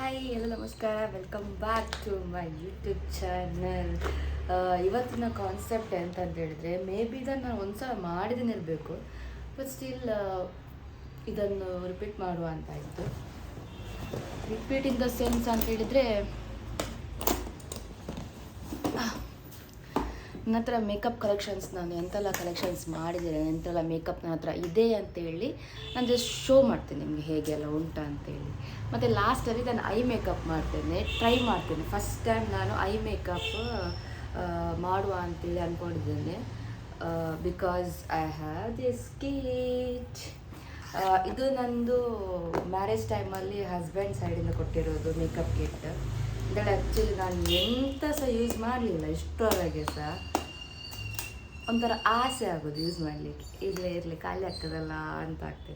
Hi ಎಲ್ಲ ನಮಸ್ಕಾರ, welcome back to my YouTube channel. ಇವತ್ತಿನ ಕಾನ್ಸೆಪ್ಟ್ ಎಂತಂತ ಹೇಳಿದ್ರೆ, ಮೇ ಬಿ ಇದನ್ನು ನಾನು ಒಂದ್ಸಲ ಮಾಡಿದ್ದೀನಿ ಇರಬೇಕು, ಬಟ್ ಸ್ಟಿಲ್ ಇದನ್ನು ರಿಪೀಟ್ ಮಾಡುವ ಅಂತ ಇತ್ತು. ರಿಪೀಟ್ ಇನ್ ದ ಸೆನ್ಸ್ ಅಂತ ಹೇಳಿದರೆ, ನನ್ನ ಹತ್ರ ಮೇಕಪ್ ಕಲೆಕ್ಷನ್ಸ್ ನಾನು ಎಂತೆಲ್ಲ ಕಲೆಕ್ಷನ್ಸ್ ಮಾಡಿದ್ದೇನೆ, ಎಂತೆಲ್ಲ ಮೇಕಪ್ ನನ್ನ ಹತ್ರ ಇದೆ ಅಂತೇಳಿ ನಾನು ಜಸ್ಟ್ ಶೋ ಮಾಡ್ತೇನೆ ನಿಮಗೆ ಹೇಗೆಲ್ಲ ಉಂಟು ಅಂತೇಳಿ. ಮತ್ತು ಲಾಸ್ಟಲ್ಲಿ ನಾನು ಐ ಮೇಕಪ್ ಮಾಡ್ತೇನೆ, ಟ್ರೈ ಮಾಡ್ತೇನೆ. ಫಸ್ಟ್ ಟೈಮ್ ನಾನು ಐ ಮೇಕಪ್ ಮಾಡುವ ಅಂತೇಳಿ ಅಂದ್ಕೊಂಡಿದ್ದೇನೆ, because I have this kit. ಇದು ನಂದು ಮ್ಯಾರೇಜ್ ಟೈಮಲ್ಲಿ ಹಸ್ಬೆಂಡ್ ಸೈಡಿಂದ ಕೊಟ್ಟಿರೋದು ಮೇಕಪ್ ಕಿಟ್. ಇದರಲ್ಲಿ ಆ್ಯಕ್ಚುಲಿ ನಾನು ಎಂಥ ಸಹ ಯೂಸ್ ಮಾಡಲಿಲ್ಲ ಇಷ್ಟರವರೆಗೆ ಸಹ. ಒಂಥರ ಆಸೆ ಆಗೋದು ಯೂಸ್ ಮಾಡಲಿಕ್ಕೆ, ಇರಲಿ ಖಾಲಿ ಆಗ್ತದಲ್ಲ ಅಂತ ಆಗ್ತದೆ.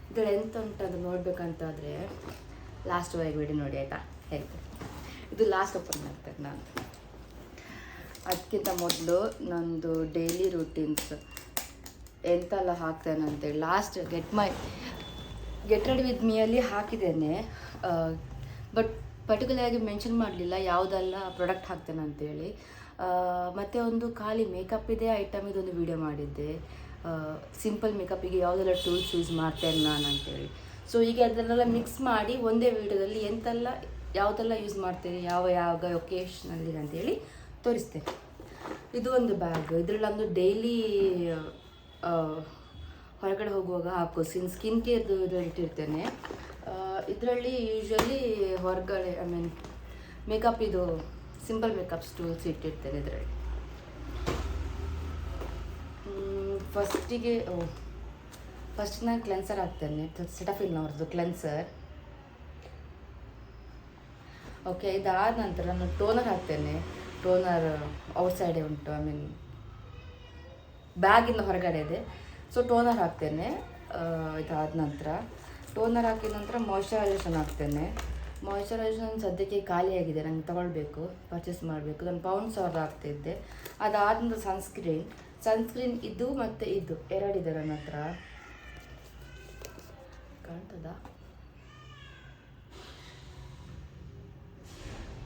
ಇದರಲ್ಲಿ ಎಂತ ಉಂಟಂತ ನೋಡಬೇಕಂತಾದರೆ ಲಾಸ್ಟ್ವರೆಗೆ ಬಿಡಿ ನೋಡಿ, ಆಯಿತಾ? ಹೇಳ್ತೇನೆ. ಇದು ಲಾಸ್ಟ್ ಓಪನ್ ಮಾಡ್ತೇನೆ ನಾನು. ಅದಕ್ಕಿಂತ ಮೊದಲು ನಂದು ಡೈಲಿ ರೂಟೀನ್ಸ್ ಎಂತೆಲ್ಲ ಹಾಕ್ತೇನೆ ಅಂತೇಳಿ ಲಾಸ್ಟ್ ಗೆಟ್ ರೆಡಿ ವಿತ್ ಮೀಯಲ್ಲಿ ಹಾಕಿದ್ದೇನೆ, ಬಟ್ ಪರ್ಟಿಕ್ಯುಲರಾಗಿ ಮೆನ್ಷನ್ ಮಾಡಲಿಲ್ಲ ಯಾವುದೆಲ್ಲ ಪ್ರಾಡಕ್ಟ್ ಹಾಕ್ತೇನೆ ಅಂತೇಳಿ. ಮತ್ತು ಒಂದು ಖಾಲಿ ಮೇಕಪ್ಪಿದೆ ಐಟಮ್ ಇದೊಂದು ವಿಡಿಯೋ ಮಾಡಿದ್ದೆ, ಸಿಂಪಲ್ ಮೇಕಪ್ಪಿಗೆ ಯಾವುದೆಲ್ಲ ಟೂಲ್ಸ್ ಯೂಸ್ ಮಾಡ್ತೇನೆ ನಾನು ಅಂತೇಳಿ. ಸೊ ಈಗ ಅದನ್ನೆಲ್ಲ ಮಿಕ್ಸ್ ಮಾಡಿ ಒಂದೇ ವಿಡಿಯೋದಲ್ಲಿ ಯಾವುದೆಲ್ಲ ಯೂಸ್ ಮಾಡ್ತೇನೆ, ಯಾವ ಒಕೇಶನಲ್ಲಿ ಅಂತೇಳಿ ತೋರಿಸ್ತೇನೆ. ಇದು ಒಂದು ಬ್ಯಾಗ್, ಇದರಲ್ಲಿ ನಮ್ಮದು ಡೈಲಿ ಹೊರಗಡೆ ಹೋಗುವಾಗ ಹಾಕೋ ಸ್ಕಿನ್ ಕೇರ್ದು ಇದರಲ್ಲಿ ಇಟ್ಟಿರ್ತೇನೆ. ಇದರಲ್ಲಿ ಯೂಶ್ವಲಿ ಹೊರಗಡೆ ಮೇಕಪ್ ಇದು ಸಿಂಪಲ್ ಮೇಕಪ್ ಟೂಲ್ಸ್ ಇಟ್ಟಿರ್ತೇನೆ ಇದರಲ್ಲಿ. ಫಸ್ಟ್ ನಾನು ಕ್ಲೆನ್ಸರ್ ಹಾಕ್ತೇನೆ, ಸೆಟಫಿಲ್ನವ್ರದ್ದು ಕ್ಲೆನ್ಸರ್. ಓಕೆ, ಇದಾದ ನಂತರ ನಾನು ಟೋನರ್ ಹಾಕ್ತೇನೆ. ಟೋನರ್ ಔಟ್ಸೈಡೇ ಉಂಟು, ಬ್ಯಾಗಿಂದ ಹೊರಗಡೆ ಇದೆ. ಸೊ ಟೋನರ್ ಹಾಕ್ತೇನೆ. ಇದಾದ ನಂತರ ಟೋನರ್ ಹಾಕಿದ ನಂತರ ಮಾಯ್ಶ್ಚರೈಸೇಷನ್ ಹಾಕ್ತೇನೆ. ಮಾಯ್ಶ್ಚರೈಸೇಷನ್ ಸದ್ಯಕ್ಕೆ ಖಾಲಿಯಾಗಿದೆ, ನಂಗೆ ತೊಗೊಳ್ಬೇಕು, ಪರ್ಚೇಸ್ ಮಾಡಬೇಕು. ನಾನು ಪೌಂಡ್ಸ್ ಅವ್ರದ್ದು ಹಾಕ್ತಿದ್ದೆ. ಅದಾದ ನಂತರ ಸನ್ಸ್ಕ್ರೀನ್ ಇದು ಮತ್ತು ಇದು ಎರಡಿದೆ ನನ್ನ ಹತ್ರ. ಕಾಣ್ತದಾ?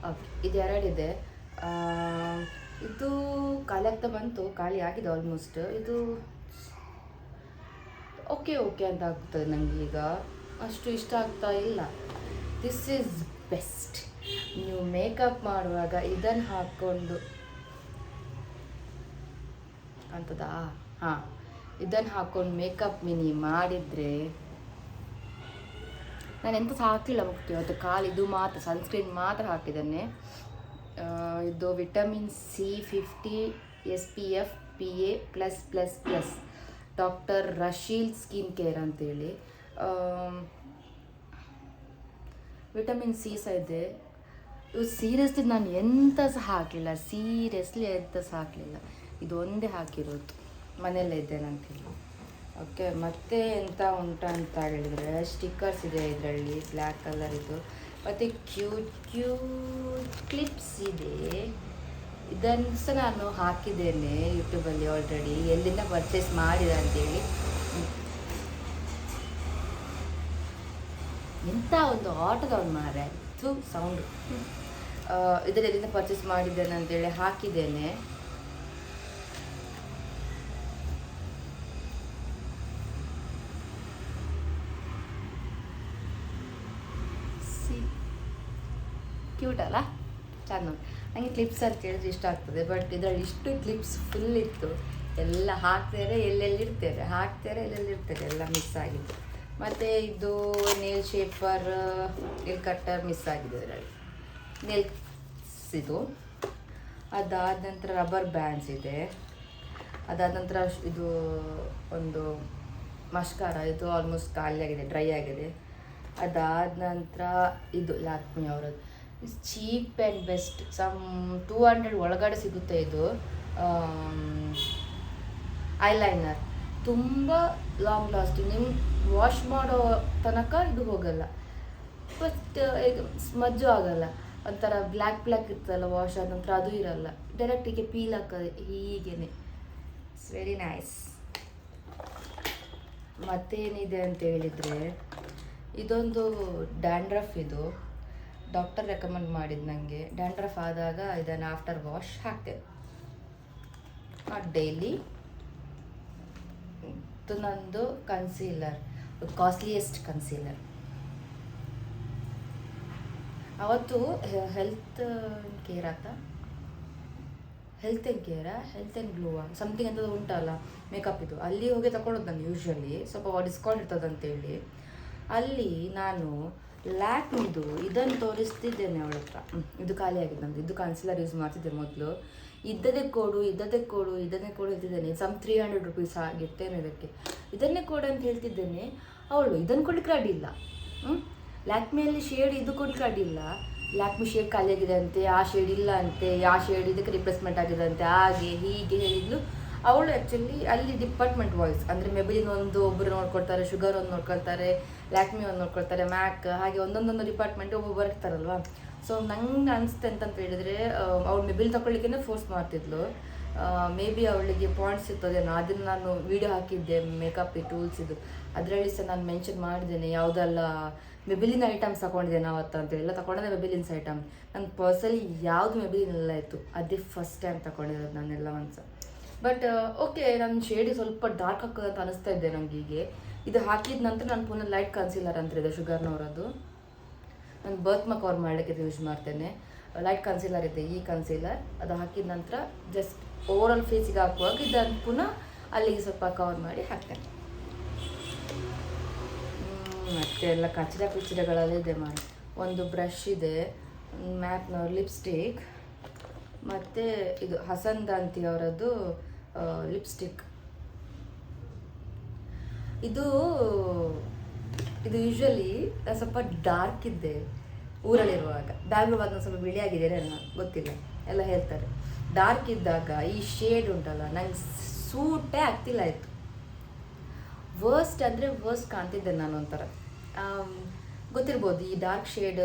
ಓಕೆ, ಇದು ಎರಡಿದೆ. ಇದು ಖಾಲಿ ಆಗ್ತಾ ಬಂತು, ಖಾಲಿ ಆಗಿದೆ ಆಲ್ಮೋಸ್ಟ್. ಇದು ಓಕೆ ಅಂತ ಆಗ್ತದೆ ನನಗೆ, ಈಗ ಅಷ್ಟು ಇಷ್ಟ ಆಗ್ತಾ ಇಲ್ಲ. This is best. ನೀವು ಮೇಕಪ್ ಮಾಡುವಾಗ ಇದನ್ನು ಹಾಕ್ಕೊಂಡು ಅಂತದಾ, ಹಾಂ, ಇದನ್ನು ಹಾಕ್ಕೊಂಡು ಮೇಕಪ್ ಮಿನಿ ಮಾಡಿದರೆ, ನಾನು ಎಂತ ಸಹ ಹಾಕಲಿಲ್ಲ ಮುಖ್ಯ, ಅದು ಖಾಲಿ ಇದು ಮಾತ್ರ ಸನ್ಸ್ಕ್ರೀನ್ ಮಾತ್ರ ಹಾಕಿದ್ದೇನೆ. ಇದು vitamin C50 SPF PA+++, doctor Rashel skin care ಅಂತೇಳಿ. ವಿಟಮಿನ್ C ಸಹ ಇದೆ. ಇದು ಸೀರಿಯಸ್ಲಿ ನಾನು ಎಂತ ಸಹ ಹಾಕಲಿಲ್ಲ, ಎಂತ ಸಹ ಹಾಕಲಿಲ್ಲ, ಇದು ಒಂದೇ ಹಾಕಿರೋದು, ಮನೆಯಲ್ಲೇ ಇದ್ದೇನೆ ಅಂತೇಳಿ. ಓಕೆ, ಮತ್ತೆ ಎಂತ ಉಂಟು ಅಂತ ಹೇಳಿದರೆ ಸ್ಟಿಕ್ಕರ್ಸ್ ಇದೆ ಇದರಲ್ಲಿ, ಬ್ಲ್ಯಾಕ್ ಕಲರ್ ಇದು. ಮತ್ತು ಕ್ಯೂಟ್ ಕ್ಲಿಪ್ಸ್ ಇದೆ. ಇದನ್ನು ಸಹ ನಾನು ಹಾಕಿದ್ದೇನೆ ಯೂಟ್ಯೂಬಲ್ಲಿ ಆಲ್ರೆಡಿ, ಎಲ್ಲಿಂದ ಪರ್ಚೇಸ್ ಮಾಡಿದೆ ಅಂತೇಳಿ. ಎಂಥ ಒಂದು ಆಟದವ್ನು ಮಾರೆ, ಸೌಂಡು. ಇದರಲ್ಲಿ ಎಲ್ಲಿಂದ ಪರ್ಚೇಸ್ ಮಾಡಿದ್ದೇನೆ ಅಂತೇಳಿ ಹಾಕಿದ್ದೇನೆ. ಕ್ಯೂಟ್ ಅಲ್ಲ, ಚೆನ್ನಾಗಿ. ನನಗೆ ಕ್ಲಿಪ್ಸ್ ಅಂತ ಹೇಳಿದ್ರೆ ಇಷ್ಟ ಆಗ್ತದೆ, ಬಟ್ ಇದರಲ್ಲಿ ಇಷ್ಟು ಕ್ಲಿಪ್ಸ್ ಫುಲ್ ಇತ್ತು. ಎಲ್ಲ ಹಾಕ್ತಾರೆ ಎಲ್ಲೆಲ್ಲಿರ್ತಾರೆ ಎಲ್ಲ ಮಿಸ್ ಆಗಿದೆ. ಮತ್ತು ಇದು nail shaper, nail cutter miss ಆಗಿದೆ ಇದರಲ್ಲಿ, ನೇಲ್ಸ್ ಇದು. ಅದಾದ ನಂತರ ರಬ್ಬರ್ ಬ್ಯಾಂಡ್ಸ್ ಇದೆ. ಅದಾದ ನಂತರ ಇದು ಒಂದು ಮಸ್ಕಾರ, ಇದು ಆಲ್ಮೋಸ್ಟ್ ಖಾಲಿಯಾಗಿದೆ, ಡ್ರೈ ಆಗಿದೆ. ಅದಾದ ನಂತರ ಇದು ಲ್ಯಾಕ್ಮಿ ಅವರದ್ದು, ಚೀಪ್ ಆ್ಯಂಡ್ ಬೆಸ್ಟ್, 200 ಒಳಗಡೆ ಸಿಗುತ್ತೆ. ಇದು ಐಲೈನರ್, ತುಂಬ ಲಾಂಗ್ ಲಾಸ್ಟಿಂಗ್, ನಿಮ್ಗೆ ವಾಶ್ ಮಾಡೋ ತನಕ ಇದು ಹೋಗಲ್ಲ, ಬಟ್ ಸ್ಮಜ್ಜು ಆಗಲ್ಲ. ಒಂಥರ ಬ್ಲ್ಯಾಕ್ ಇರ್ತಲ್ಲ ವಾಶ್ ಆದ ನಂತರ, ಅದು ಇರಲ್ಲ, ಡೈರೆಕ್ಟಿಗೆ ಪೀಲ್ ಹಾಕೋದು ಹೀಗೇನೆ. It's very nice. ಮತ್ತೇನಿದೆ ಅಂತ ಹೇಳಿದರೆ ಇದೊಂದು ಡ್ಯಾಂಡ್ರಫ್, ಇದು ಡಾಕ್ಟರ್ ರೆಕಮೆಂಡ್ ಮಾಡಿದ್ದು ನನಗೆ. ಡ್ಯಾಂಡ್ರಫ್ ಆದಾಗ ಇದನ್ನು ಆಫ್ಟರ್ ವಾಶ್ ಹಾಕ್ತೇನೆ, ನಾಟ್ ಡೈಲಿ. ಇದು ನಂದು ಕನ್ಸೀಲರ್, ಕಾಸ್ಟ್ಲಿಯೆಸ್ಟ್ ಕನ್ಸೀಲರ್. ಅವತ್ತು health care health and glow something ಅಂತ ಉಂಟಲ್ಲ ಮೇಕಪ್, ಇದು ಅಲ್ಲಿ ಹೋಗಿ ತಗೊಳ್ಳೋದು ನಾನು ಯೂಶ್ವಲಿ, ಸ್ವಲ್ಪ ಡಿಸ್ಕೌಂಟ್ ಇರ್ತದಂತೇಳಿ. ಅಲ್ಲಿ ನಾನು ಲ್ಯಾಕ್ಮಿದು ಇದನ್ನು ತೋರಿಸ್ತಿದ್ದೇನೆ ಅವಳ ಹತ್ರ. ಇದು ಖಾಲಿ ಆಗಿದೆ ನಂದು. ಇದು ಕನ್ಸಿಲರ್ ಯೂಸ್ ಮಾಡ್ತಿದ್ದೆ ಮೊದಲು. ಇದನ್ನೇ ಕೊಡು ಹೇಳ್ತಿದ್ದೇನೆ. ಸಮ್ 300 ರುಪೀಸ್ ಆಗಿರ್ತೇನೆ ಇದಕ್ಕೆ. ಇದನ್ನೇ ಕೊಡು ಅಂತ ಹೇಳ್ತಿದ್ದೇನೆ. ಅವಳು ಇದನ್ನು ಕೊಡ್ಲಿಕ್ಕೆ ಅಡ್ಡಿಲ್ಲ. ಲ್ಯಾಕ್ಮಿಯಲ್ಲಿ ಶೇಡ್ ಇದು ಕೊಡ್ಲಿಕ್ಕೆ ಅಡ್ಡಿಲ್ಲ. ಲ್ಯಾಕ್ಮಿ ಶೇಡ್ ಖಾಲಿ ಆಗಿದೆ ಅಂತೆ, ಆ ಶೇಡ್ ಇಲ್ಲ ಅಂತೆ, ಆ ಶೇಡ್ ಇದಕ್ಕೆ ರಿಪ್ಲೇಸ್ಮೆಂಟ್ ಆಗಿದೆ ಅಂತೆ, ಹಾಗೆ ಹೀಗೆ ಹೇಳಿದ್ಲು ಅವಳು. ಆ್ಯಕ್ಚುಲಿ ಅಲ್ಲಿ ಡಿಪಾರ್ಟ್ಮೆಂಟ್ ವಾಯ್ಸ್ ಅಂದರೆ ಮೆಬಿಲಿನ್ ಒಬ್ಬರು ನೋಡ್ಕೊಳ್ತಾರೆ, ಶುಗರ್ ಒಂದು ನೋಡ್ಕೊಳ್ತಾರೆ, ಲ್ಯಾಕ್ಮಿ ಒಂದು ನೋಡ್ಕೊಳ್ತಾರೆ, ಮ್ಯಾಕ್, ಹಾಗೆ ಒಂದೊಂದೊಂದು ಡಿಪಾರ್ಟ್ಮೆಂಟ್ ಒಬ್ಬೊಬ್ಬರು ಇರ್ತಾರಲ್ವ. ಸೊ ನಂಗೆ ಅನಿಸುತ್ತೆ ಅಂತಂತ ಹೇಳಿದರೆ ಅವಳು ಮೆಬಿಲ್ ತಗೊಳ್ಳಿಕ್ಕೇ ಫೋರ್ಸ್ ಮಾಡ್ತಿದ್ಲು. ಮೇ ಬಿ ಅವಳಿಗೆ ಪಾಯಿಂಟ್ಸ್ ಇರ್ತದೇನೋ. ಅದನ್ನು ನಾನು ವೀಡಿಯೋ ಹಾಕಿದ್ದೆ ಮೇಕಪ್ ಟೂಲ್ಸ್ ಇದು, ಅದರಲ್ಲಿ ಸಹ ನಾನು ಮೆನ್ಷನ್ ಮಾಡಿದ್ದೇನೆ ಯಾವುದೆಲ್ಲ ಮೆಬಿಲಿನ್ ಐಟಮ್ಸ್ ತಗೊಂಡಿದ್ದೇನೆ ಅವತ್ತು ಅಂತೇಳಿ. ಎಲ್ಲ ತಗೊಂಡಿದ್ದೆ ಮೆಬಿಲಿನ್ಸ್ ಐಟಮ್. ನಾನು ಪರ್ಸನಲಿ ಯಾವುದು ಮೆಬಿಲಿನ್ ಎಲ್ಲ ಇತ್ತು, ಅದೇ ಫಸ್ಟ್ ಟೈಮ್ ತಗೊಂಡಿರೋದು ನಾನೆಲ್ಲ ಒಂದ್ಸ. ಬಟ್ ಓಕೆ, ನನ್ನ ಶೇಡ್ ಸ್ವಲ್ಪ ಡಾರ್ಕ್ ಹಾಕೋದು ಅಂತ ಅನಿಸ್ತಾ ಇದ್ದೆ ನನಗೆ. ಹೀಗೆ ಇದು ಹಾಕಿದ ನಂತರ ನಾನು ಪುನಃ ಲೈಟ್ ಕನ್ಸೀಲರ್ ಅಂತಿದೆ ಶುಗರ್ನವರದ್ದು. ನಾನು ಬರ್ತ್ ಮಾರ್ಕ್ ಕವರ್ ಮಾಡಲಿಕ್ಕೆ ಯೂಸ್ ಮಾಡ್ತೇನೆ. ಲೈಟ್ ಕನ್ಸೀಲರ್ ಇದೆ, ಈ ಕನ್ಸೀಲರ್. ಅದು ಹಾಕಿದ ನಂತರ ಜಸ್ಟ್ ಓವರಾಲ್ ಫೇಸಿಗೆ ಹಾಕುವಾಗ ಇದನ್ನು ಪುನಃ ಅಲ್ಲಿಗೆ ಸ್ವಲ್ಪ ಕವರ್ ಮಾಡಿ ಹಾಕ್ತೇನೆ. ಮತ್ತು ಎಲ್ಲ ಕಚಡಗಳಲ್ಲಿದೆ ಮಾಡಿ. ಒಂದು ಬ್ರಷ್ ಇದೆ, ಮ್ಯಾಕ್ನ ಲಿಪ್ಸ್ಟಿಕ್, ಮತ್ತು ಇದು ಹಸನ್ದಾಂತಿ ಅವರದ್ದು ಲಿಪ್ಸ್ಟಿಕ್. ಇದು ಯೂಶ್ವಲಿ ಸ್ವಲ್ಪ ಡಾರ್ಕ್ ಇದ್ದೆ ಊರಲ್ಲಿರುವಾಗ. ಬ್ಯಾಂಗ್ಳೂರ್ ನಾನು ಸ್ವಲ್ಪ ಬಿಳಿಯಾಗಿದೆ ನಾನು ಗೊತ್ತಿಲ್ಲ, ಎಲ್ಲ ಹೇಳ್ತಾರೆ. ಡಾರ್ಕ್ ಇದ್ದಾಗ ಈ ಶೇಡ್ ಉಂಟಲ್ಲ ನಂಗೆ ಸೂಟೇ ಆಗ್ತಿಲ್ಲ ಆಯಿತು. ವರ್ಸ್ಟ್ ಅಂದರೆ ವರ್ಸ್ಟ್ ಕಾಣ್ತಿದ್ದೆ ನಾನು ಒಂಥರ. ಗೊತ್ತಿರ್ಬೋದು, ಈ ಡಾರ್ಕ್ ಶೇಡ್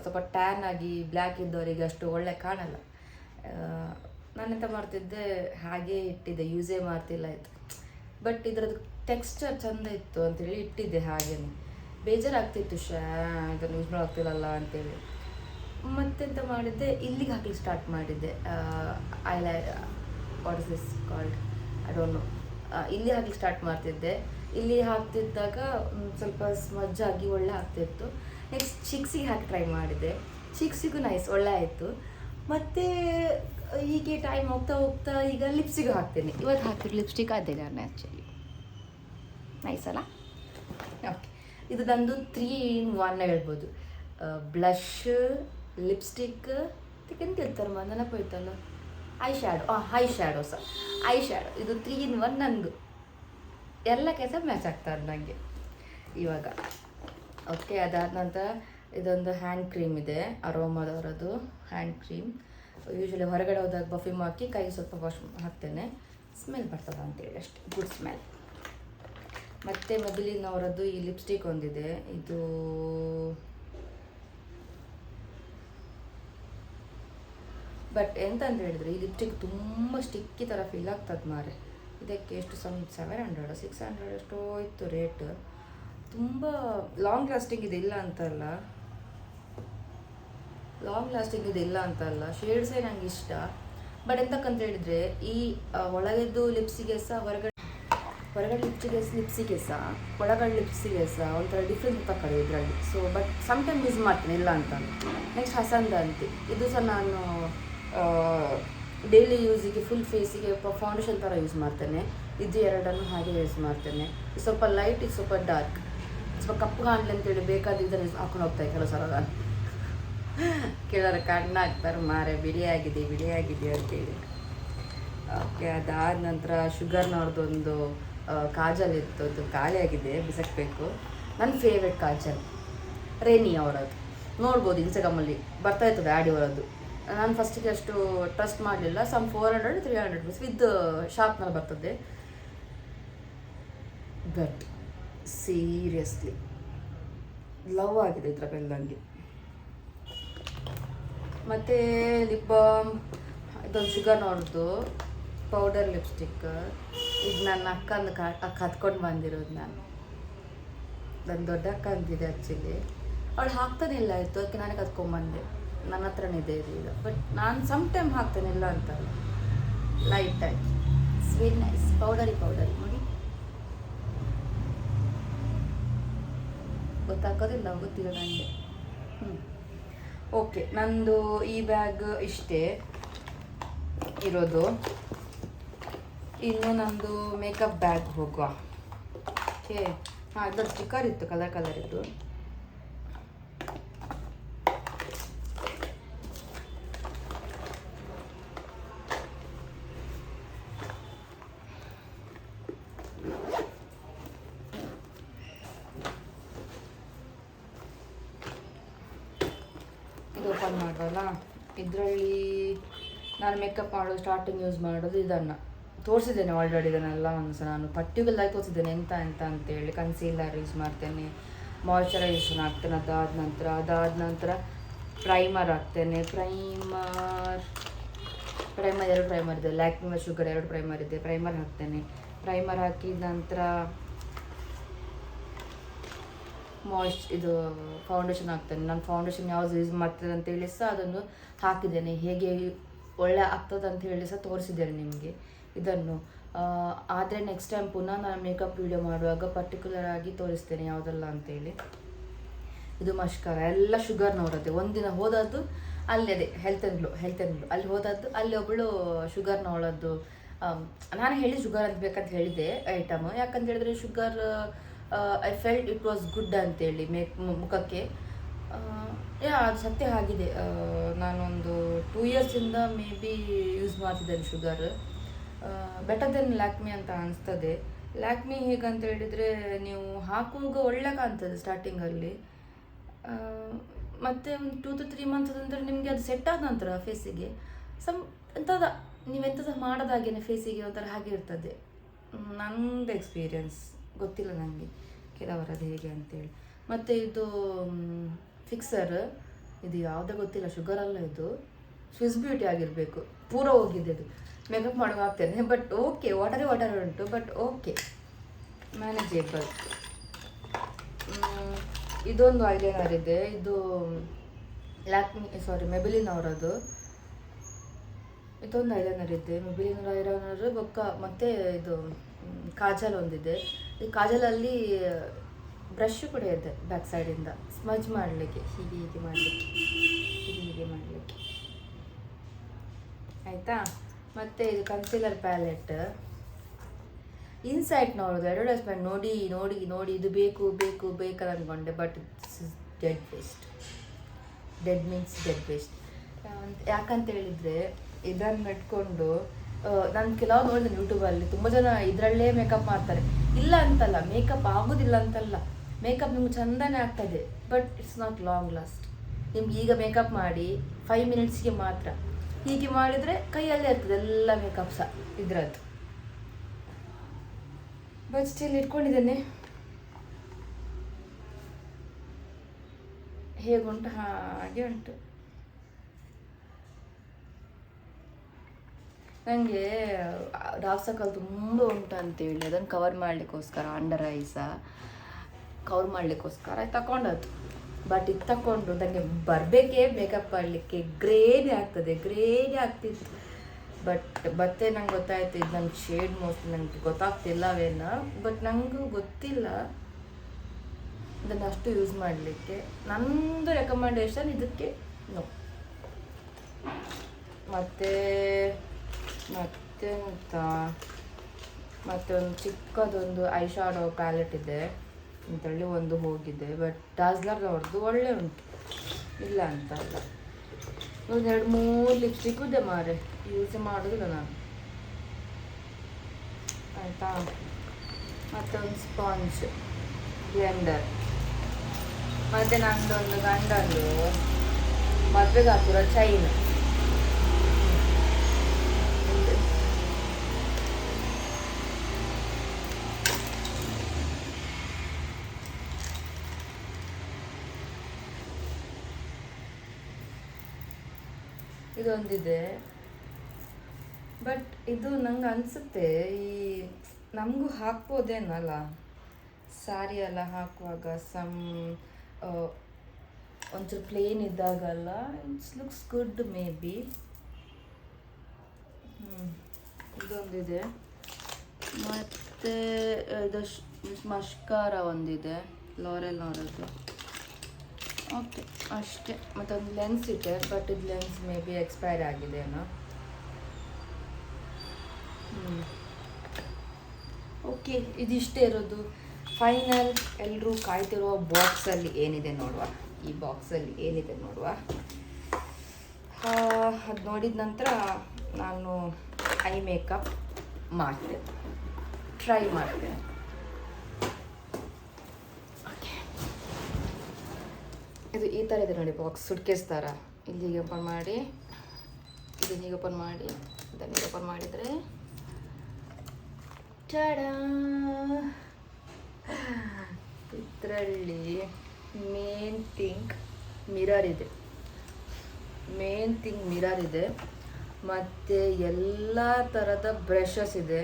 ಸ್ವಲ್ಪ ಟ್ಯಾನ್ ಆಗಿ ಬ್ಲ್ಯಾಕ್ ಇದ್ದವರಿಗೆ ಅಷ್ಟು ಒಳ್ಳೆ ಕಾಣಲ್ಲ. ನಾನೆಂತ ಮಾಡ್ತಿದ್ದೆ, ಹಾಗೇ ಇಟ್ಟಿದ್ದೆ, ಯೂಸೇ ಮಾಡ್ತಿಲ್ಲ ಆಯಿತು. ಬಟ್ ಇದರದ್ದು ಟೆಕ್ಸ್ಚರ್ ಚೆಂದ ಇತ್ತು ಅಂತೇಳಿ ಇಟ್ಟಿದ್ದೆ ಹಾಗೇ. ಬೇಜಾರಾಗ್ತಿತ್ತು, ಇದನ್ನು ಯೂಸ್ ಮಾಡೋಗ್ತಿಲ್ಲಲ್ಲ ಅಂತೇಳಿ. ಮತ್ತೆಂತ ಮಾಡಿದ್ದೆ, ಇಲ್ಲಿಗೆ ಹಾಕ್ಲಿಕ್ಕೆ ಸ್ಟಾರ್ಟ್ ಮಾಡಿದ್ದೆ. What is this called, I don't know. ಇಲ್ಲಿ ಹಾಕ್ಲಿಕ್ಕೆ ಸ್ಟಾರ್ಟ್ ಮಾಡ್ತಿದ್ದೆ. ಇಲ್ಲಿ ಹಾಕ್ತಿದ್ದಾಗ ಸ್ವಲ್ಪ ಸ್ಮಜ್ಜಾಗಿ ಒಳ್ಳೆ ಆಗ್ತಿತ್ತು. ನೆಕ್ಸ್ಟ್ ಚಿಕ್ಸಿಗೆ ಹಾಕಿ ಟ್ರೈ ಮಾಡಿದೆ. ಚಿಕ್ಸಿಗೂ ನೈಸ್, ಒಳ್ಳೆ ಆಯಿತು. ಮತ್ತು ಹೀಗೆ ಟೈಮ್ ಹೋಗ್ತಾ ಈಗ ಲಿಪ್ಸ್ಟಿಗೂ ಹಾಕ್ತೇನೆ. ಇವತ್ತು ಹಾಕಿರೋ ಲಿಪ್ಸ್ಟಿಕ್ ಅದೇ ನಾನು ಆ್ಯಕ್ಚುಲಿ. ನೈಸ್ ಅಲ್ಲ? ಓಕೆ, ಇದು ನಂದು 3 in 1 ಹೇಳ್ಬೋದು. ಬ್ಲಷ್, ಲಿಪ್ಸ್ಟಿಕ್, ಎಂತ ಹೇಳ್ತಾರೆ ನೆನಪೋಯ್ತಲ್ಲ, ಐ ಶ್ಯಾಡೋ ಸಹ. ಐ ಶ್ಯಾಡೋ ಇದು 3 in 1 ನಂದು. ಎಲ್ಲ ಕೆಲಸ ಮ್ಯಾಚ್ ಆಗ್ತದೆ ನನಗೆ ಇವಾಗ. ಓಕೆ, ಅದಾದ ನಂತರ ಇದೊಂದು ಹ್ಯಾಂಡ್ ಕ್ರೀಮ್ ಇದೆ, ಅರೋಮಾದವರದ್ದು ಹ್ಯಾಂಡ್ ಕ್ರೀಮ್. ಯೂಶ್ವಲಿ ಹೊರಗಡೆ ಹೋದಾಗ ಪರ್ಫ್ಯೂಮ್ ಹಾಕಿ ಕೈಗೆ ಸ್ವಲ್ಪ ವಾಶ್ ಹಾಕ್ತೇನೆ, ಸ್ಮೆಲ್ ಬರ್ತದೆ ಅಂತೇಳಿ ಅಷ್ಟೇ, ಗುಡ್ ಸ್ಮೆಲ್. ಮತ್ತು ಮೆಬಿಲಿನ್ ಅವರದ್ದು ಈ ಲಿಪ್ಸ್ಟಿಕ್ ಒಂದಿದೆ. ಇದು ಬಟ್ ಎಂತಂತ ಹೇಳಿದರೆ ಈ ಲಿಪ್ಸ್ಟಿಕ್ ತುಂಬ ಸ್ಟಿಕ್ಕಿ ಥರ ಫೀಲ್ ಆಗ್ತದೆ ಮಾರೆ. ಇದಕ್ಕೆ ಎಷ್ಟು 700 600 ಎಷ್ಟೋ ಇತ್ತು ರೇಟ್. ತುಂಬ ಲಾಂಗ್ ಲಾಸ್ಟಿಂಗ್ ಇದೆ, ಇಲ್ಲ ಅಂತಲ್ಲ. ಶೇಡ್ಸೇ ನಂಗೆ ಇಷ್ಟ. ಬಟ್ ಎಂತಕ್ಕಂತ ಹೇಳಿದರೆ ಈ ಒಳಗೆದ್ದು ಲಿಪ್ಸಿಗೆ ಸಹ ಹೊರಗಡೆ ಲಿಪ್ಸಿಗೆ ಸಹ ಒಳಗಡೆ ಲಿಪ್ಸಿಗೆ ಸಹ ಒಂಥರ ಡಿಫ್ರೆನ್ಸ್ ತಗೊಳ್ಳಿ ಇದರಲ್ಲಿ. ಸೊ ಬಟ್ ಸಮ್ಟೈಮ್ ಯೂಸ್ ಮಾಡ್ತೇನೆ, ಇಲ್ಲ ಅಂತ. ನೆಕ್ಸ್ಟ್ ಹಸನ್ದಾಂತಿ, ಇದು ಸಹ ನಾನು ಡೈಲಿ ಯೂಸಿಗೆ ಫುಲ್ ಫೇಸಿಗೆ ಫೌಂಡೇಶನ್ ಥರ ಯೂಸ್ ಮಾಡ್ತೇನೆ. ಇದು ಎರಡನ್ನು ಹಾಗೆ ಯೂಸ್ ಮಾಡ್ತೇನೆ. ಸ್ವಲ್ಪ ಲೈಟ್, ಇದು ಸ್ವಲ್ಪ ಡಾರ್ಕ್, ಸ್ವಲ್ಪ ಕಪ್ಪು ಕಾಣಲಿ ಅಂತೇಳಿ ಬೇಕಾದ ಇದನ್ನು ಹಾಕೊಂಡು ಹೋಗ್ತಾರೆ ಕೆಲವು ಸಲ. ನಾನು ಕೆಲವರು ಕಣ್ಣು ಹಾಕ್ತಾರೆ ಮಾರೆ, ಬಿಳಿಯಾಗಿದೆ ಅಂತೇಳಿ. ಓಕೆ, ಅದಾದ ನಂತರ ಶುಗರ್ನವ್ರದ್ದೊಂದು ಕಾಜಲ್ ಇತ್ತು, ಅದು ಖಾಲಿ ಆಗಿದೆ, ಬಿಸಾಕಬೇಕು. ನನ್ನ ಫೇವ್ರೆಟ್ ಕಾಜಲ್ ರೇನಿ ಅವರದ್ದು. ನೋಡ್ಬೋದು ಇನ್ಸ್ಟಾಗ್ರಾಮಲ್ಲಿ ಬರ್ತಾ ಇರ್ತದೆ ಆ್ಯಡ್ ಅವರದ್ದು. ನಾನು ಫಸ್ಟಿಗೆ ಅಷ್ಟು ಟ್ರಸ್ಟ್ ಮಾಡಲಿಲ್ಲ. ಸಮ್ 400-300 ರುಪೀಸ್ ವಿತ್ ಶಾರ್ಪ್ನಲ್ಲಿ ಬರ್ತದೆ. ಬಟ್ ಸೀರಿಯಸ್ಲಿ ಲವ್ ಆಗಿದೆ ಇದರ ಮೇಲೆ ನನಗೆ. ಮತ್ತು ಲಿಪ್ ಬಾಮ್, ಇದೊಂದು ಶುಗರ್ನವ್ರದ್ದು ಪೌಡರ್ ಲಿಪ್ಸ್ಟಿಕ್. ಇದು ನನ್ನ ಅಕ್ಕ ಹತ್ಕೊಂಡು ಬಂದಿರೋದು ನಾನು. ನನ್ನ ದೊಡ್ಡಕ್ಕ ಅಂತಿದೆ ಆ್ಯಕ್ಚುಲಿ. ಅವಳು ಹಾಕ್ತಾನೆ ಇಲ್ಲ ಇತ್ತು, ಅದಕ್ಕೆ ನಾನೇ ಕತ್ಕೊಂಬಂದೆ. ನನ್ನ ಹತ್ರನೇ ಇದೆ ಇದು ಈಗ. ಬಟ್ ನಾನು ಸಮ್ ಟೈಮ್ ಹಾಕ್ತೇನೆ, ಇಲ್ಲ ಅಂತಲ್ಲ. ಲೈಟ್ ಆಗಿ ಸ್ವೀಟ್ ನೈಸ್ ಪೌಡರಿ ನೋಡಿ. ಗೊತ್ತಾಗೋದಿಲ್ಲ, ಗೊತ್ತಿಲ್ಲ ನನಗೆ. ಓಕೆ, ನಂದು ಈ ಬ್ಯಾಗ್ ಇಷ್ಟೇ ಇರೋದು. ಇನ್ನು ನಂದು ಮೇಕಪ್ ಬ್ಯಾಗ್ ಹೋಗುವ. ಓಕೆ, ಹಾಂ, ಇದರ ಸ್ಟಿಕ್ಕರ್ ಇತ್ತು, ಕಲರ್ ಇತ್ತು. ಓಪನ್ ಮಾಡೋಲ್ಲ. ಇದರಲ್ಲಿ ನಾನು ಮೇಕಪ್ ಮಾಡೋದು ಸ್ಟಾರ್ಟಿಂಗ್ ಯೂಸ್ ಮಾಡೋದು ಇದನ್ನು ತೋರಿಸಿದ್ದೇನೆ ಆಲ್ರೆಡಿ. ಇದನ್ನೆಲ್ಲ ಒಂದು ಸಹ ನಾನು ಪರ್ಟಿಕ್ಯುಲರ್ ತೋರಿಸಿದ್ದೇನೆ ಎಂತ ಅಂತೇಳಿ. ಕನ್ಸೀಲರ್ ಯೂಸ್ ಮಾಡ್ತೇನೆ, ಮಾಯ್ಚರೈಸೇಷನ್ ಹಾಕ್ತೇನೆ, ಅದಾದ ನಂತರ ಪ್ರೈಮರ್ ಹಾಕ್ತೇನೆ. ಪ್ರೈಮರ್ 2 ಪ್ರೈಮರ್ ಇದೆ, ಲ್ಯಾಕ್ಮಿ ಮತ್ತು ಶುಗರ್ 2 ಪ್ರೈಮರ್ ಇದೆ. ಪ್ರೈಮರ್ ಹಾಕ್ತೇನೆ. ಪ್ರೈಮರ್ ಹಾಕಿದ ನಂತರ ಇದು ಫೌಂಡೇಶನ್ ಹಾಕ್ತೇನೆ. ನಾನು ಫೌಂಡೇಶನ್ ಯಾವುದು ಯೂಸ್ ಮಾಡ್ತೇನೆ ಅಂತೇಳಿ ಸಹ ಅದನ್ನು ಹಾಕಿದ್ದೇನೆ. ಹೇಗೆ ಒಳ್ಳೆ ಆಗ್ತದೆ ಅಂತ ಹೇಳಿ ಸಹ ತೋರಿಸಿದ್ದೇನೆ ನಿಮಗೆ ಇದನ್ನು. ಆದರೆ ನೆಕ್ಸ್ಟ್ ಟೈಮ್ ಪುನಃ ನಾನು ಮೇಕಪ್ ವೀಡಿಯೋ ಮಾಡುವಾಗ ಪರ್ಟಿಕ್ಯುಲರ್ ಆಗಿ ತೋರಿಸ್ತೇನೆ ಯಾವುದೆಲ್ಲ ಅಂತೇಳಿ. ಇದು ಮಸ್ಕರ ಎಲ್ಲ ಶುಗರ್ನವರದ್ದೇ. ಒಂದಿನ ಹೋದದ್ದು ಅಲ್ಲಿ ಅದೇ ಹೆಲ್ತ್ ಆ್ಯಂಡ್ ಗ್ಲೋ ಅಲ್ಲಿ ಹೋದದ್ದು, ಅಲ್ಲಿ ಒಬ್ಬಳು ಶುಗರ್ನವಳದ್ದು. ನಾನು ಹೇಳಿ ಶುಗರ್ ಅಂತ ಬೇಕಂತ ಹೇಳಿದೆ ಐಟಮ್. ಯಾಕಂತ ಹೇಳಿದ್ರೆ sugar I felt it was good ಅಂತೇಳಿ ಮುಖಕ್ಕೆ. ಅದು ಸತ್ಯ ಆಗಿದೆ. ನಾನೊಂದು 2 ಇಯರ್ಸಿಂದ ಮೇ ಬಿ ಯೂಸ್ ಮಾಡ್ತಿದ್ದೇನೆ ಶುಗರ್. ಬೆಟರ್ ದೆನ್ ಲ್ಯಾಕ್ಮಿ ಅಂತ ಅನಿಸ್ತದೆ. ಲ್ಯಾಕ್ಮಿ ಹೇಗಂತ ಹೇಳಿದರೆ ನೀವು ಹಾಕುವಾಗ ಒಳ್ಳೆ ಕಾಣ್ತದೆ ಸ್ಟಾರ್ಟಿಂಗಲ್ಲಿ. ಮತ್ತು ಒಂದು 2 to 3 ಮಂತ್ಸ್ ನಂತರ ನಿಮಗೆ ಅದು ಸೆಟ್ ಆದ ನಂತರ ಫೇಸಿಗೆ ನೀವೆಂಥದ್ದು ಮಾಡೋದಾಗೇನೆ ಫೇಸಿಗೆ ಒಂಥರ ಹಾಗೆ ಇರ್ತದೆ. ನಂದು ಎಕ್ಸ್ಪೀರಿಯನ್ಸ್ ಗೊತ್ತಿಲ್ಲ ನನಗೆ ಕೆಲವರದ್ದು ಹೇಗೆ ಅಂತೇಳಿ. ಮತ್ತು ಇದು ಫಿಕ್ಸರ್, ಇದು ಯಾವುದೇ ಗೊತ್ತಿಲ್ಲ, ಶುಗರಲ್ಲ, ಇದು ಸ್ವಿಸ್ ಬ್ಯೂಟಿ ಆಗಿರಬೇಕು. ಪೂರ ಹೋಗಿದೆ ಅದು. ಮೇಕಪ್ ಮಾಡುವಾಗ ಆಗ್ತೇನೆ, ಬಟ್ ಓಕೆ, ವಾಟರೇ ಉಂಟು, ಬಟ್ ಓಕೆ, ಮ್ಯಾನೇಜೇಬಲ್. ಇದೊಂದು ಐಲೈನರ್ ಇದೆ, ಇದು ಮೆಬಿಲಿನ್ ಅವರದು. ಇದೊಂದು ಐಲೈನರ್ ಇದೆ, ಮೆಬಿಲಿನ್ ಐಲೈನರ್ ಬೊಕ್ಕ. ಮತ್ತು ಇದು ಕಾಜಲ್ ಒಂದಿದೆ. ಈ ಕಾಜಲಲ್ಲಿ ಬ್ರಷ್ ಕೂಡ ಇದೆ ಬ್ಯಾಕ್ ಸೈಡಿಂದ ಸ್ಮಜ್ ಮಾಡಲಿಕ್ಕೆ, ಹೀಗೆ ಮಾಡಲಿಕ್ಕೆ ಆಯಿತಾ. ಮತ್ತು ಇದು ಕನ್ಸೀಲರ್ ಪ್ಯಾಲೆಟ್. ಇನ್ಸೈಟ್ ನೋಡೋದು ಅಡ್ವರ್ಟೈಸ್ಮೆಂಟ್ ನೋಡಿ ಇದು ಬೇಕು ಅಂದ್ಕೊಂಡೆ. But dead waste. ಯಾಕಂತ ಹೇಳಿದರೆ ಇದನ್ನು ಇಟ್ಕೊಂಡು ನಾನು ಕೆಲವು ನೋಡಿದ್ದೇನೆ ಯೂಟ್ಯೂಬಲ್ಲಿ. ತುಂಬ ಜನ ಇದರಲ್ಲೇ ಮೇಕಪ್ ಮಾಡ್ತಾರೆ. ಇಲ್ಲ ಅಂತಲ್ಲ, ಮೇಕಪ್ ಆಗೋದಿಲ್ಲ ಅಂತಲ್ಲ, ಮೇಕಪ್ ನಿಮ್ಗೆ ಚೆಂದನೇ ಆಗ್ತದೆ. But it's not long last. ನಿಮ್ಗೆ ಈಗ ಮೇಕಪ್ ಮಾಡಿ 5 ಮಿನಿಟ್ಸ್ಗೆ ಮಾತ್ರ. ಹೀಗೆ ಮಾಡಿದರೆ ಕೈಯಲ್ಲೇ ಇರ್ತದೆ ಎಲ್ಲ ಮೇಕಪ್ ಸಹ ಇದರದ್ದು. But still ಇಟ್ಕೊಂಡಿದ್ದೇನೆ. ಹೇಗುಂಟು ಹಾಗೆ ಉಂಟು. ನನಗೆ ಡಾರ್ಕ್ ಸರ್ಕಲ್ ತುಂಬ ಉಂಟು ಅಂತೇಳಿ ಅದನ್ನು ಕವರ್ ಮಾಡಲಿಕ್ಕೋಸ್ಕರ, ಅಂಡರ್ ಐಸ ಕವರ್ ಮಾಡಲಿಕ್ಕೋಸ್ಕರ ತಗೊಂಡದ್ದು. ಬಟ್ ಇದು ತಗೊಂಡು ನನಗೆ ಬರಬೇಕೇ ಮೇಕಪ್ ಮಾಡಲಿಕ್ಕೆ ಗ್ರೇನೇ ಆಗ್ತಿತ್ತು. ಬಟ್ ಮತ್ತೆ ನಂಗೆ ಗೊತ್ತಾಯ್ತು ಇದು ನನ್ನ ಶೇಡ್ ಮೋಸ್ಟ್ಲಿ ನನಗೆ ಗೊತ್ತಾಗ್ತಿಲ್ಲವೇನ. ಬಟ್ ನನಗೂ ಗೊತ್ತಿಲ್ಲ ಇದನ್ನು ಅಷ್ಟು ಯೂಸ್ ಮಾಡಲಿಕ್ಕೆ. ನಂದು ರೆಕಮೆಂಡೇಶನ್ ಇದಕ್ಕೆ ನೋ. ಮತ್ತೆ ಒಂದು ಚಿಕ್ಕದೊಂದು ಐ ಶಾಡೋ ಪ್ಯಾಲೆಟ್ ಇದೆ ಅಂತೇಳಿ ಒಂದು ಹೋಗಿದೆ. ಬಟ್ ಡಾಸ್ಲರ್ನವ್ರದ್ದು ಒಳ್ಳೆ ಉಂಟು, ಇಲ್ಲ ಅಂತಲ್ಲ. ಒಂದು 2-3 ಲಿಪ್ಸ್ಟಿಕ್ ಇದೆ ಮಾರೆ, ಯೂಸ್ ಮಾಡೋದಿಲ್ಲ ನಾನು, ಆಯಿತಾ. ಮತ್ತು ಒಂದು ಸ್ಪಾಂಜ್, ಬ್ಲೆಂಡರ್. ಮತ್ತು ನಂದೊಂದು ಗಂಡಂದು ಮದುವೆಗೆ ಹಾಕಿರೋ ಚೈನ್. ಇದೊಂದಿದೆ. ಬಟ್ ಇದು ನಂಗೆ ಅನಿಸುತ್ತೆ ಈ ನಮಗೂ ಹಾಕ್ಬೋದೇನಲ್ಲ ಸ್ಯಾರಿ ಎಲ್ಲ ಹಾಕುವಾಗ ಒಂಚೂರು ಪ್ಲೇನ್ ಇದ್ದಾಗಲ್ಲ it's looks good maybe. ಇದೊಂದಿದೆ, ಮತ್ತು ಇದು ಮಸ್ಕಾರ ಒಂದಿದೆ ಲಾರೆಲ್ನವರದ್ದು. ಓಕೆ ಅಷ್ಟೇ. ಮತ್ತೊಂದು ಲೆನ್ಸ್ ಇದೆ, ಬಟ್ ಇದು ಲೆನ್ಸ್ ಮೇ ಬಿ ಎಕ್ಸ್ಪೈರ್ ಆಗಿದೆನೋ. ಓಕೆ, ಇದಿಷ್ಟೇ ಇರೋದು ಫೈನಲ್. ಎಲ್ಲರೂ ಕಾಯ್ತಿರೋ ಬಾಕ್ಸಲ್ಲಿ ಏನಿದೆ ನೋಡುವ. ಈ ಬಾಕ್ಸಲ್ಲಿ ಏನಿದೆ ನೋಡುವ. ಅದು ನೋಡಿದ ನಂತರ ನಾನು ಐ ಮೇಕಪ್ ಮಾಡ್ತೇನೆ, ಟ್ರೈ ಮಾಡ್ತೇನೆ. ಇದು ಈ ಥರ ಇದೆ ನೋಡಿ ಬಾಕ್ಸ್, ಸುಟ್ಕೇಸ್ ಥರ. ಇಲ್ಲಿಗೆ ಓಪನ್ ಮಾಡಿ, ಇದನ್ನೀಗ ಓಪನ್ ಮಾಡಿ, ಇದನ್ನೀಗ ಓಪನ್ ಮಾಡಿದರೆ ಟಾಡಾ, ಇದರಲ್ಲಿ ಮೇನ್ ಥಿಂಗ್ ಮಿರರ್ ಇದೆ, ಮತ್ತು ಎಲ್ಲ ಥರದ ಬ್ರಷಸ್ ಇದೆ.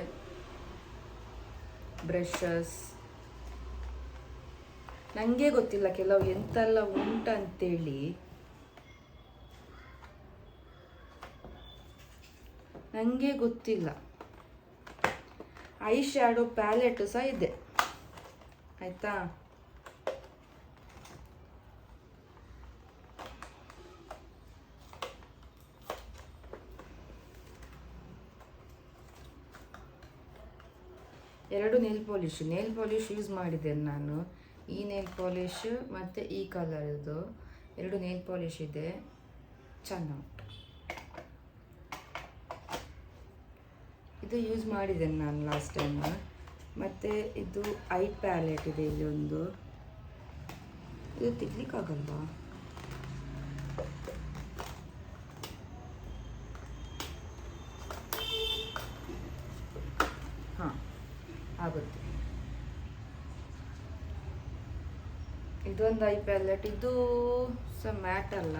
ನನಗೆ ಗೊತ್ತಿಲ್ಲ ಕೆಲವು ಎಂತೆಲ್ಲ ಉಂಟಂತೇಳಿ. ನನಗೆ ಗೊತ್ತಿಲ್ಲ. ಐ ಶ್ಯಾಡೋ ಪ್ಯಾಲೆಟು ಸಹ ಇದೆ, ಆಯಿತಾ. ಎರಡು ನೇಲ್ ಪಾಲಿಶ್ ಯೂಸ್ ಮಾಡಿದ್ದೇನೆ ನಾನು. ಈ ನೇಲ್ ಪಾಲಿಶ್ ಮತ್ತು ಈ ಕಲರ್ದು ಎರಡು ನೇಲ್ ಪಾಲಿಶ್ ಇದೆ, ಚೆನ್ನಾಗಿ. ಇದು ಯೂಸ್ ಮಾಡಿದ್ದೇನೆ ನಾನು ಲಾಸ್ಟ್ ಟೈಮ್. ಮತ್ತು ಇದು ಐ ಪ್ಯಾಲೆಟ್ ಇದೆ ಇಲ್ಲಿ ಒಂದು. ಇದು ತೆಗ್ಲಿಕ್ಕಾಗಲ್ವಾ? ಹಾಂ, ಆಗುತ್ತೆ. ಇದೊಂದು ಐ ಪ್ಯಾಲೆಟ್. ಇದು ಸಹ ಮ್ಯಾಟ್ ಅಲ್ಲ,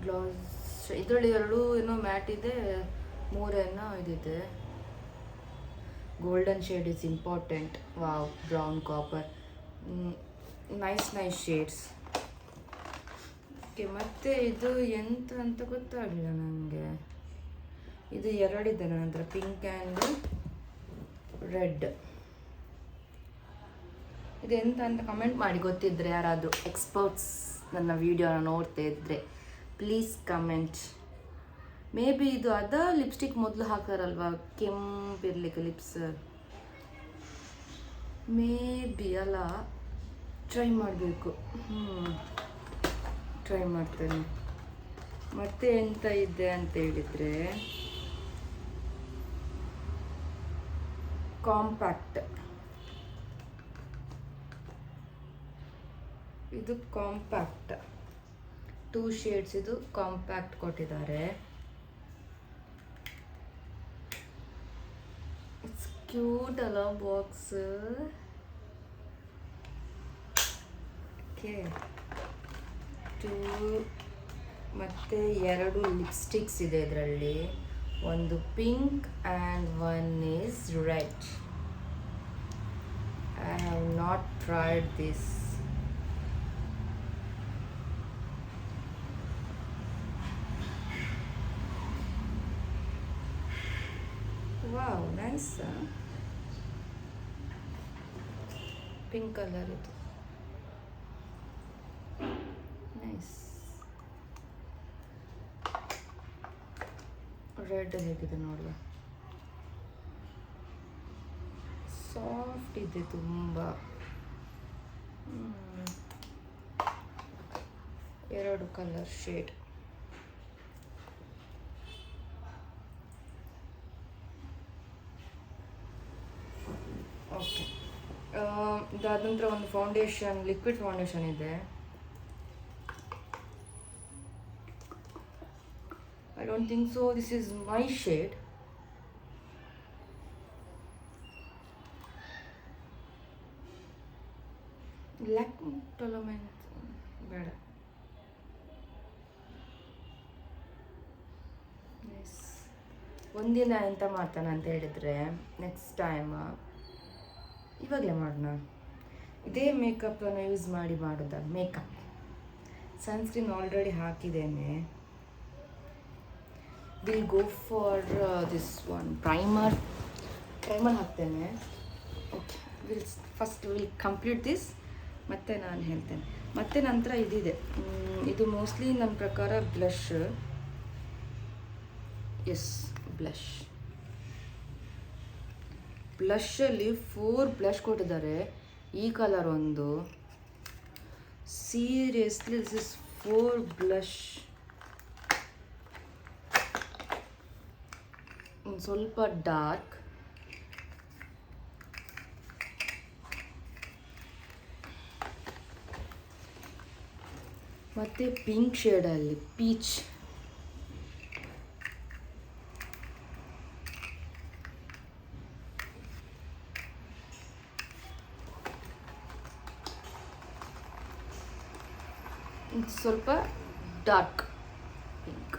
ಗ್ಲೌಸ್. ಇದರಲ್ಲಿ ಎರಡು ಏನೋ ಮ್ಯಾಟ್ ಇದೆ, ಮೂರೇನೋ ಇದಿದೆ. Golden shade is important. Wow, brown, copper, nice shades. Okay, ಮತ್ತು ಇದು ಎಂತ ಅಂತ ಗೊತ್ತಾಗಲಿಲ್ಲ ನನಗೆ. ಇದು ಎರಡಿದೆ ನನ್ನ ಹತ್ರ, ಪಿಂಕ್ ಆ್ಯಂಡ್ ರೆಡ್. ಇದು ಎಂತ ಅಂತ ಕಮೆಂಟ್ ಮಾಡಿ, ಗೊತ್ತಿದ್ದರೆ ಯಾರಾದರೂ ಎಕ್ಸ್ಪರ್ಟ್ಸ್ ನನ್ನ ವಿಡಿಯೋನ ನೋಡ್ತಾ ಇದ್ದರೆ ಪ್ಲೀಸ್ ಕಮೆಂಟ್. ಮೇ ಬಿ ಇದು ಲಿಪ್ಸ್ಟಿಕ್ ಮೊದಲು ಹಾಕ್ತಾರಲ್ವ ಕೆಂಪಿರ್ಲಿಕ್ಕೆ ಲಿಪ್ಸ್, ಮೇ ಬಿ ಅಲ್ಲ. ಟ್ರೈ ಮಾಡಬೇಕು. ಟ್ರೈ ಮಾಡ್ತೇನೆ. ಮತ್ತೆ ಎಂತ ಇದೆ ಅಂತ ಹೇಳಿದರೆ ಕಾಂಪ್ಯಾಕ್ಟ್. ಇದು ಕಾಂಪ್ಯಾಕ್ಟ್ 2 ಶೇಡ್ಸ್. ಇದು ಕಾಂಪ್ಯಾಕ್ಟ್ ಕೊಟ್ಟಿದ್ದಾರೆ. ಇಟ್ಸ್ ಕ್ಯೂಟ್ ಅಲ್ಲ ಬಾಕ್ಸ್. ಓಕೆ, 2 ಮತ್ತು 2 ಲಿಪ್ಸ್ಟಿಕ್ಸ್ ಇದೆ ಇದರಲ್ಲಿ. ಒಂದು pink and one is red. I have not tried this. Wow, nice. Pink colour ಇದು, ನೈಸ್. ರೆಡ್ ಹೇಗಿದೆ ನೋಡುವ. ಸಾಫ್ಟ್ ಇದೆ ತುಂಬ. 2 ಕಲರ್ ಶೇಡ್. ಓಕೆ, ಇದಾದ ನಂತರ ಒಂದು ಫೌಂಡೇಶನ್, ಲಿಕ್ವಿಡ್ ಫೌಂಡೇಶನ್ ಇದೆ. I don't think so. This is my shade. Lactolament ಬೇಡ. ಎಸ್, ಒಂದಿನ ಎಂತ ಮಾಡ್ತಾನೆ ಅಂತ ಹೇಳಿದರೆ, ನೆಕ್ಸ್ಟ್ ಟೈಮ್ ಈ ಇವಾಗಲೇ ಮಾಡೋಣ. ಇದೇ ಮೇಕಪ್ಪನ್ನು ಯೂಸ್ ಮಾಡಿ ಮಾಡೋದ ಮೇಕಪ್. ಸನ್ಸ್ಕ್ರೀನ್ ಆಲ್ರೆಡಿ ಹಾಕಿದ್ದೇನೆ. Will go for this one primer ಹಾಕ್ತೇನೆ. ಓಕೆ, ವಿಲ್ ಕಂಪ್ಲೀಟ್ ದಿಸ್, ಮತ್ತು ನಾನು ಹೇಳ್ತೇನೆ. ಮತ್ತು ನಂತರ ಇದಿದೆ, ಇದು ಮೋಸ್ಟ್ಲಿ ನನ್ನ ಪ್ರಕಾರ ಬ್ಲಷ್. ಎಸ್, ಬ್ಲಷಲ್ಲಿ 4 ಬ್ಲಷ್ ಕೊಟ್ಟಿದ್ದಾರೆ. ಈ ಕಲರ್ ಒಂದು, ಸೀರಿಯಸ್ಲಿ ದಿಸ್ ಇಸ್ 4 ಬ್ಲಷ್. ಒಂದು ಸ್ವಲ್ಪ ಡಾರ್ಕ್, ಮತ್ತು ಪಿಂಕ್ ಶೇಡಲ್ಲಿ ಪೀಚ್. ಸ್ವಲ್ಪ ಡಾರ್ಕ್ ಪಿಂಕ್.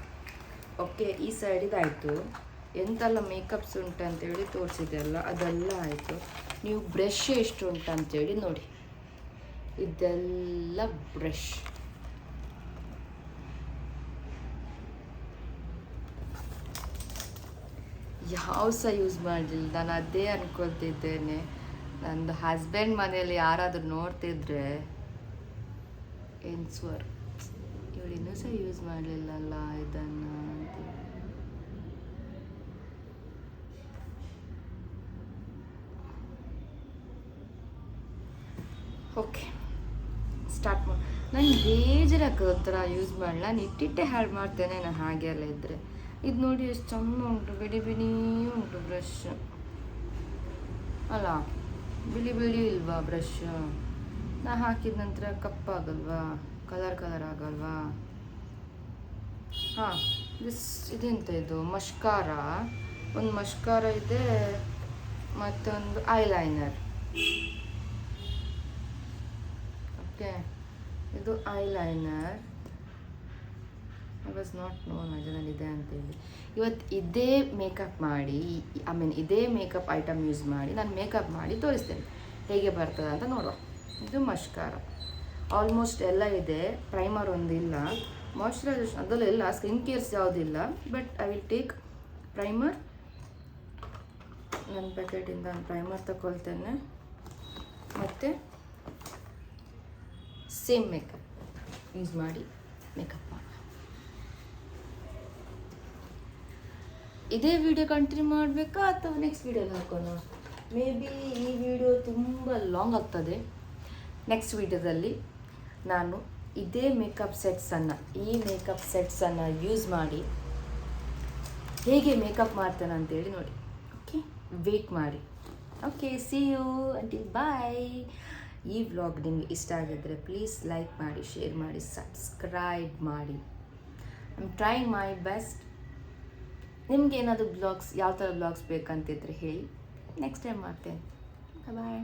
ಓಕೆ, ಈ ಸೈಡಿದಾಯಿತು. ಎಂತೆಲ್ಲ ಮೇಕಪ್ಸ್ ಉಂಟಂತೇಳಿ ತೋರಿಸಿದೆಲ್ಲ ಅದೆಲ್ಲ ಆಯಿತು. ನೀವು ಬ್ರಷ್ ಎಷ್ಟು ಉಂಟಂತೇಳಿ ನೋಡಿ. ಇದೆಲ್ಲ ಬ್ರಷ್. ಯಾವ ಸಹ ಯೂಸ್ ಮಾಡಲಿಲ್ಲ. ನಾನು ಅದೇ ಅನ್ಕೊಳ್ತಿದ್ದೇನೆ, ನಂದು ಹಸ್ಬೆಂಡ್ ಮನೆಯಲ್ಲಿ ಯಾರಾದರೂ ನೋಡ್ತಿದ್ರೆ ಎನ್ಸ್ವರ್, ಇವಳು ಇನ್ನೂ ಸಹ ಯೂಸ್ ಮಾಡಲಿಲ್ಲಲ್ಲ ಇದನ್ನು ಅಂತ. ಓಕೆ, ಸ್ಟಾರ್ಟ್ ಮಾಡಿ. ನಾನು ಬೇಜಾರಾಗ್ತದೆ ಒಂಥರ ಯೂಸ್ ಮಾಡಲ್ಲ. ನಾನು ಇಟ್ಟಿಟ್ಟೆ ಹಾಳು ಮಾಡ್ತೇನೆ ನಾನು ಹಾಗೆ ಎಲ್ಲ ಇದ್ದರೆ. ಇದು ನೋಡಿ ಎಷ್ಟು ಚೆಂದ ಉಂಟು, ಬಿಡಿ ಬಿಡಿ ಉಂಟು ಬ್ರಷ್ ಅಲ್ಲ, ಬಿಳಿ ಬಿಳಿ ಇಲ್ವಾ ಬ್ರಷ್? ನಾ ಹಾಕಿದ ನಂತರ ಕಪ್ಪಾಗಲ್ವಾ, ಕಲರ್ ಆಗಲ್ವಾ? ಹಾಂ, ಇದೆಂತ ಇದು ಮಷ್ಕಾರ. ಒಂದು ಮಷ್ಕಾರ ಇದೆ, ಮತ್ತೊಂದು ಐಲೈನರ್. ಓಕೆ, ಇದು eyeliner. I was not known ಅದರಲ್ಲಿದೆ ಅಂತೇಳಿ. ಇವತ್ತು ಇದೇ ಮೇಕಪ್ ಮಾಡಿ, ಇದೇ ಮೇಕಪ್ ಐಟಮ್ ಯೂಸ್ ಮಾಡಿ ನಾನು ಮೇಕಪ್ ಮಾಡಿ ತೋರಿಸ್ತೇನೆ ಹೇಗೆ ಬರ್ತದೆ ಅಂತ ನೋಡುವ. ಇದು ಮಷ್ಕಾರ ಆಲ್ಮೋಸ್ಟ್ ಎಲ್ಲ ಇದೆ. ಪ್ರೈಮರ್ ಒಂದಿಲ್ಲ, ಮಾಯ್ಶ್ಚರೈಸೇಷನ್ ಅದೆಲ್ಲ ಇಲ್ಲ, ಸ್ಕಿನ್ ಕೇರ್ಸ್ ಯಾವುದಿಲ್ಲ. But I will take primer. ನನ್ನ ಪ್ಯಾಕೆಟಿಂದ ನಾನು ಪ್ರೈಮರ್ ತಗೊಳ್ತೇನೆ, ಮತ್ತು ಸೇಮ್ ಮೇಕಪ್ ಯೂಸ್ ಮಾಡಿ ಮೇಕಪ್ ಮಾಡಿ. ಇದೇ ವಿಡಿಯೋ ಕಂಟಿನ್ಯೂ ಮಾಡಬೇಕಾ ಅಥವಾ ನೆಕ್ಸ್ಟ್ ವಿಡಿಯೋಲಿ ಹಾಕೋಣ? ಮೇ ಬಿ ಈ ವಿಡಿಯೋ ತುಂಬ ಲಾಂಗ್ ಆಗ್ತದೆ. ನೆಕ್ಸ್ಟ್ ವಿಡಿಯೋದಲ್ಲಿ ನಾನು ಇದೇ ಮೇಕಪ್ ಸೆಟ್ಸನ್ನು ಯೂಸ್ ಮಾಡಿ ಹೇಗೆ ಮೇಕಪ್ ಮಾಡ್ತೇನೆ ಅಂತೇಳಿ ನೋಡಿ. ಓಕೆ, ವೇಟ್ ಮಾಡಿ. ಓಕೆ, ಸಿ ಯು ಅಂಟಿಲ್ ಬಾಯ್. ಈ ವ್ಲಾಗ್ ನಿಮಗೆ ಇಷ್ಟ ಆಗಿದ್ದರೆ ಪ್ಲೀಸ್ ಲೈಕ್ ಮಾಡಿ, ಶೇರ್ ಮಾಡಿ, ಸಬ್ಸ್ಕ್ರೈಬ್ ಮಾಡಿ. I am trying my best. ನಿಮ್ಗೆ ಏನಾದರೂ ಬ್ಲಾಗ್ಸ್, ಯಾವ ಥರ ಬ್ಲಾಗ್ಸ್ ಬೇಕಂತಿದ್ರೆ ಹೇಳಿ, ನೆಕ್ಸ್ಟ್ ಟೈಮ್ ಮಾಡ್ತೇನೆ. ಬಾಯ್.